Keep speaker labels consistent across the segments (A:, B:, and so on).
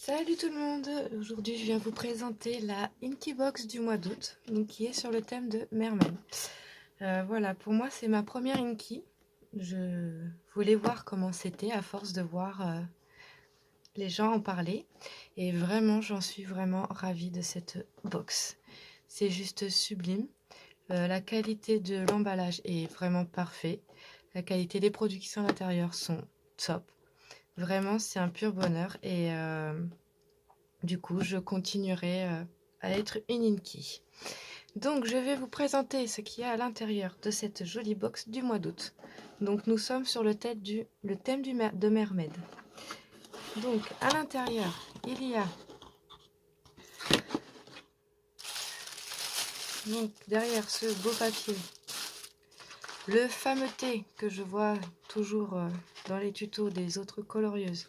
A: Salut tout le monde! Aujourd'hui je viens vous présenter la Inky Box du mois d'août, donc qui est sur le thème de Mermaid. Voilà, pour moi c'est ma première Inky. Je voulais voir comment c'était à force de voir les gens en parler. Et vraiment, j'en suis vraiment ravie de cette box. C'est juste sublime. La qualité de l'emballage est vraiment parfaite. La qualité des produits qui sont à l'intérieur sont top. Vraiment, c'est un pur bonheur et du coup, je continuerai à être une Inky. Donc, je vais vous présenter ce qu'il y a à l'intérieur de cette jolie box du mois d'août. Donc, nous sommes sur le thème de Mermaid. Donc, à l'intérieur, il y a donc derrière ce beau papier le fameux thé que je vois toujours dans les tutos des autres colorieuses.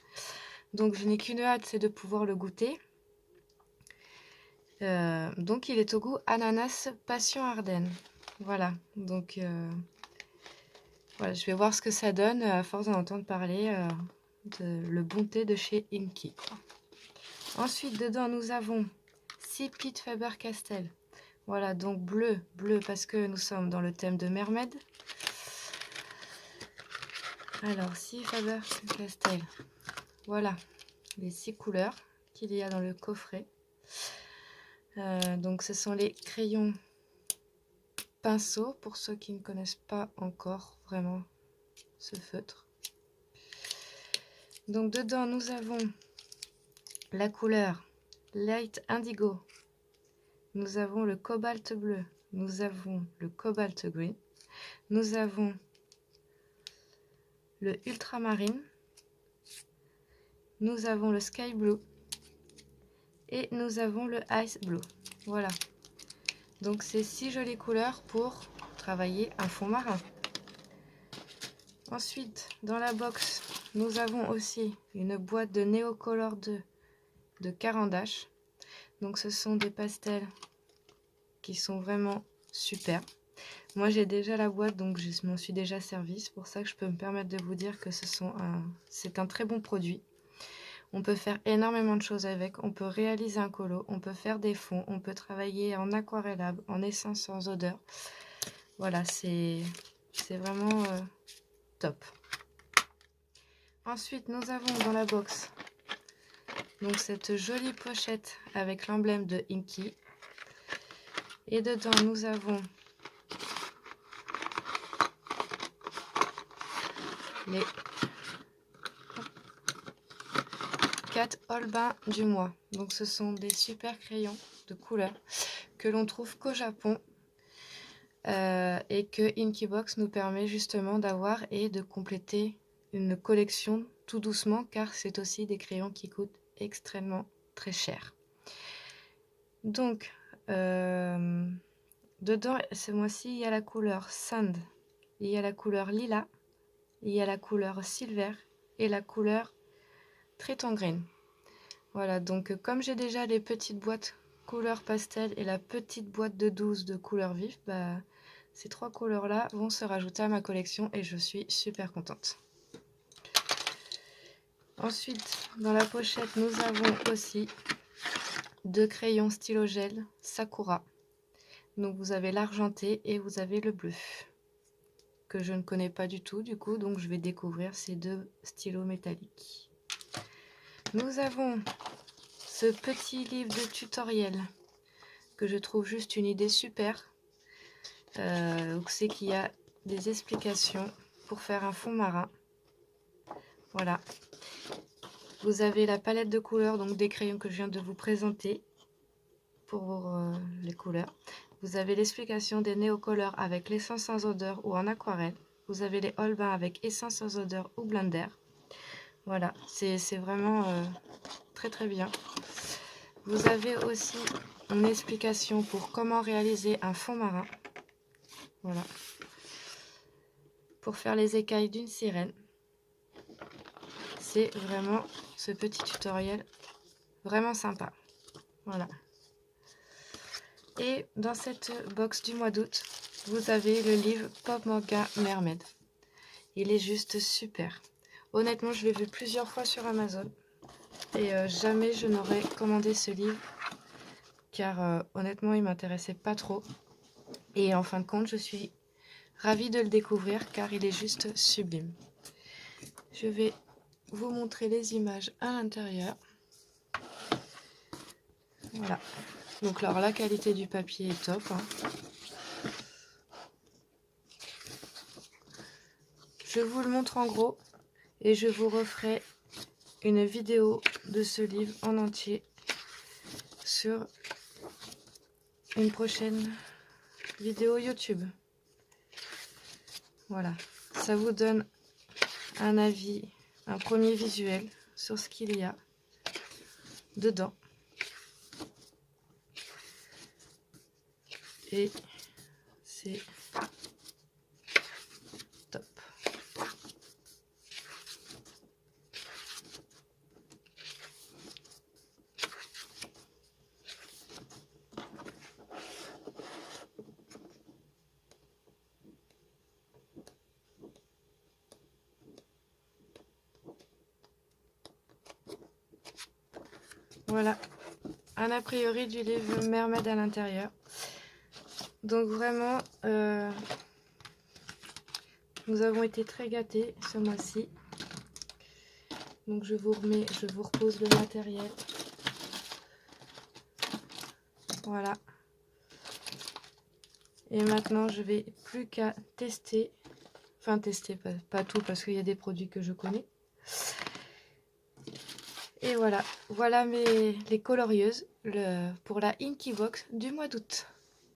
A: Donc, je n'ai qu'une hâte, c'est de pouvoir le goûter. Donc il est au goût ananas passion Ardennes. Voilà, donc voilà, je vais voir ce que ça donne à force d'en entendre parler de le bon thé de chez Inky. Ensuite, dedans, nous avons 6 Pit Faber-Castell. Voilà, donc bleu parce que nous sommes dans le thème de Mermaid. Alors, 6 Faber-Castell. Voilà, les 6 couleurs qu'il y a dans le coffret. Donc, ce sont les crayons pinceau pour ceux qui ne connaissent pas encore vraiment ce feutre. Donc dedans nous avons la couleur light indigo, nous avons le cobalt bleu, nous avons le cobalt green, nous avons le ultramarine, nous avons le sky blue et nous avons le ice blue. Voilà, donc c'est 6 jolies couleurs pour travailler un fond marin. Ensuite, dans la box, nous avons aussi une boîte de Neocolor 2 de Caran d'Ache. Donc ce sont des pastels qui sont vraiment super. Moi j'ai déjà la boîte, donc je m'en suis déjà servi. C'est pour ça que je peux me permettre de vous dire que c'est un très bon produit. On peut faire énormément de choses avec. On peut réaliser un colo, on peut faire des fonds, on peut travailler en aquarellable, en essence sans odeur. Voilà, c'est vraiment top. Ensuite, nous avons dans la box donc cette jolie pochette avec l'emblème de Inky. Et dedans, nous avons les 4 Holbein du mois. Donc ce sont des super crayons de couleur que l'on trouve qu'au Japon et que Inky Box nous permet justement d'avoir et de compléter une collection tout doucement, car c'est aussi des crayons qui coûtent extrêmement très cher. Donc dedans, ce mois-ci, il y a la couleur Sand, il y a la couleur Lilas, il y a la couleur Silver et la couleur Triton Green. Voilà, donc comme j'ai déjà les petites boîtes couleur pastel et la petite boîte de 12 de couleur vive, bah, ces 3 couleurs-là vont se rajouter à ma collection et je suis super contente. Ensuite, dans la pochette, nous avons aussi 2 crayons stylo gel Sakura. Donc vous avez l'argenté et vous avez le bleu, que je ne connais pas du tout du coup, donc je vais découvrir ces 2 stylos métalliques. Nous avons ce petit livre de tutoriel que je trouve juste une idée super. C'est qu'il y a des explications pour faire un fond marin. Voilà. Vous avez la palette de couleurs, donc des crayons que je viens de vous présenter pour les couleurs. Vous avez l'explication des néocolors avec l'essence sans odeur ou en aquarelle. Vous avez les Holbein avec essence sans odeur ou blender. Voilà, c'est vraiment très très bien. Vous avez aussi une explication pour comment réaliser un fond marin. Voilà. Pour faire les écailles d'une sirène. C'est vraiment ce petit tutoriel vraiment sympa. Voilà. Et dans cette box du mois d'août, vous avez le livre Pop Manga Mermaid. Il est juste super. Honnêtement, je l'ai vu plusieurs fois sur Amazon. Et jamais je n'aurais commandé ce livre, car honnêtement il m'intéressait pas trop. Et en fin de compte je suis ravie de le découvrir car il est juste sublime. Je vais vous montrer les images à l'intérieur. Voilà. Donc alors la qualité du papier est top, hein. Je vous le montre en gros et je vous referai une vidéo de ce livre en entier sur une prochaine vidéo YouTube. Voilà, ça vous donne un avis, un premier visuel sur ce qu'il y a dedans. Et c'est top. Voilà, un a priori du livre Mermaid à l'intérieur. Donc vraiment, nous avons été très gâtés ce mois-ci. Donc je vous repose le matériel. Voilà. Et maintenant, je vais plus qu'à tester. Enfin, tester, pas tout, parce qu'il y a des produits que je connais. Et voilà. Voilà les colorieuses pour la Inky Box du mois d'août.